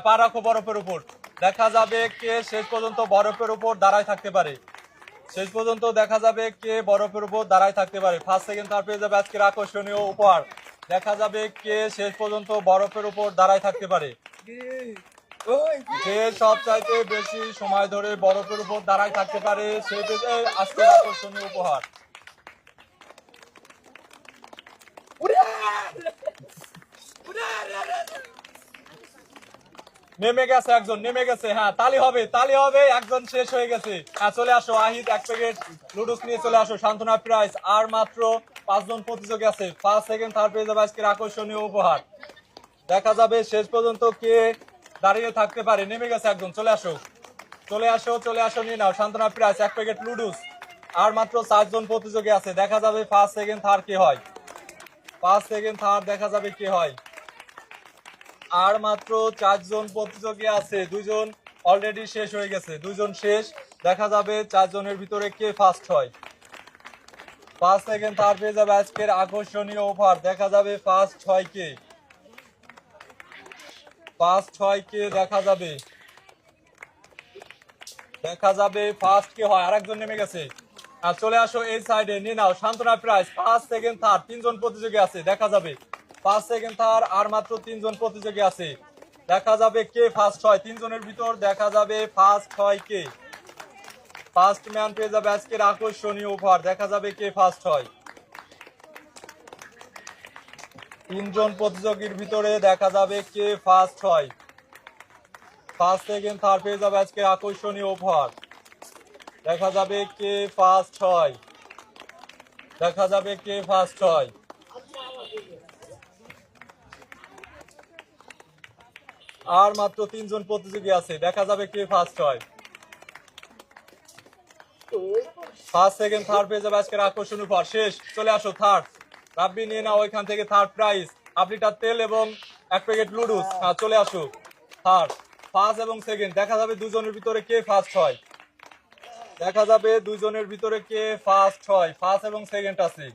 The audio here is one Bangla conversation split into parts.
পা রাখো বরফের উপর। দেখা যাবে কে শেষ পর্যন্ত বরফের উপর দাঁড়ায় থাকতে পারে। শেষ পর্যন্ত দেখা যাবে কে বরফের উপর দাঁড়ায় থাকতে পারে। ফার্স্ট সেকেন্ড থার্ড পেয়ে যাবে আজকের আকর্ষণীয় উপহার। দেখা যাবে কে শেষ পর্যন্ত বরফের উপর দাঁড়ায় থাকতে পারে। যে সবচাইতে বেশি সময় ধরে বরফের উপর দাঁড়ায় থাকতে পারে সে পেয়ে আজকের আকর্ষণীয় উপহার। নেমে গেছে একজন, নেমে গেছে। হ্যাঁ, তালি হবে, তালি হবে। একজন শেষ হয়ে গেছে। হ্যাঁ, চলে আসো আহিত, এক প্যাকেট লুডুস নিয়ে চলে আসো। সান্ত্বনা প্রাইস আর মাত্র 5 জন প্রতিযোগী আছে। ফার্স্ট সেকেন্ড থার্ড পেয়ে যাবে আজকের আকর্ষণীয় উপহার। দেখা যাবে শেষ পর্যন্ত কে দাঁড়িয়ে থাকতে পারে। নেমে গেছে একজন, চলে আসো, চলে আসো, চলে আসো, নিয়ে নাও সান্ত্বনা প্রাইস এক প্যাকেট লুডুস। আর মাত্র 4 জন প্রতিযোগী আছে। দেখা যাবে ফার্স্ট সেকেন্ড থার্ড কে হয়। ফার্স্ট সেকেন্ড থার্ড দেখা যাবে কে হয়। আর মাত্র 4 জন প্রতিযোগী আছে। 2 জন অলরেডি শেষ হয়ে গেছে, 2 জন শেষ। দেখা যাবে 4 জনের ভিতরে কে ফার্স্ট হয়। ফার্স্ট সেকেন্ড থার্ড পেয়ে যাবে আজকের আকর্ষণীয় অফার। দেখা যাবে ফার্স্ট হয় কে, ফার্স্ট হয় কে দেখা যাবে। দেখা যাবে ফার্স্ট কে হয়। আরেকজন নেমে গেছে। আর চলে আসো এই সাইডে, নিয়ে নাও সান্ত্বনা প্রাইস। ফার্স্ট সেকেন্ড থার্ড 3 জন প্রতিযোগী আছে। দেখা যাবে ফার্স্ট সেকেন্ড থার্ড আর মাত্র 3 জন প্রতিযোগী আছে। দেখা যাবে কে ফার্স্ট হয়। 3 জনের ভিতর দেখা যাবে ফার্স্ট হয় কে। ফার্স্ট ম্যান পেয়ে যাবে আজকের আকর্ষণীয় উপহার। দেখা যাবে কে ফার্স্ট হয়। 3 জন প্রতিযোগীর ভিতরে দেখা যাবে কে ফার্স্ট হয়। ফার্স্ট সেকেন্ড থার্ড পেয়ে যাবে আজকের আকর্ষণীয় উপহার। দেখা যাবে কে ফার্স্ট হয়। দেখা যাবে কে ফার্স্ট হয়। আর মাত্র 3 জন প্রতিযোগী আছে। দেখা যাবে কে ফার্স্ট হয়। ফার্স্ট সেকেন্ড থার্ড পেয়ে যাবে আজকের আকর্ষণীয় উপহার। শেষ, চলে আসো থার্ড। রাব্বি নিয়ে নাও ওইখান থেকে থার্ড প্রাইজ 1 লিটার তেল এবং 1 প্যাকেট লুডুস। হ্যাঁ, চলে আসো থার্ড। ফার্স্ট এবং সেকেন্ড দেখা যাবে 2 জনের ভিতরে কে ফার্স্ট হয়। দেখা যাবে 2 জনের ভিতরে কে ফার্স্ট হয়। ফার্স্ট এবং সেকেন্ড আছে।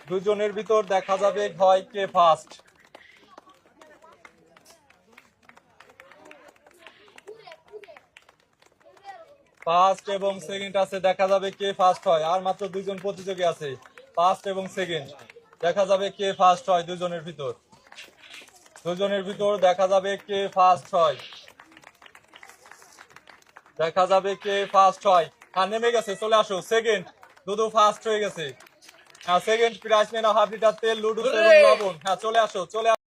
2 জনের ভিতর দেখা যাবে হয় কে ফার্স্ট। ফার্স্ট এবং সেকেন্ড আছে। দেখা যাবে কে ফার্স্ট হয়। আর মাত্র 2 জন প্রতিযোগী আছে। ফার্স্ট এবং সেকেন্ড দেখা যাবে কে ফার্স্ট হয়। 2 জনের ভিতর, 2 জনের ভিতর দেখা যাবে কে ফার্স্ট হয়। দেখা যাবে কে ফার্স্ট হয়। হ্যাঁ, নেমে গেছে, চলে আসো সেকেন্ড। দুদু ফার্স্ট হয়ে গেছে। হ্যাঁ, সেকেন্ড প্রাইজ নিয়ে নাও 1/2 লিটার তেল, লুডুস এবং লবণ। হ্যাঁ, চলে আসো, চলে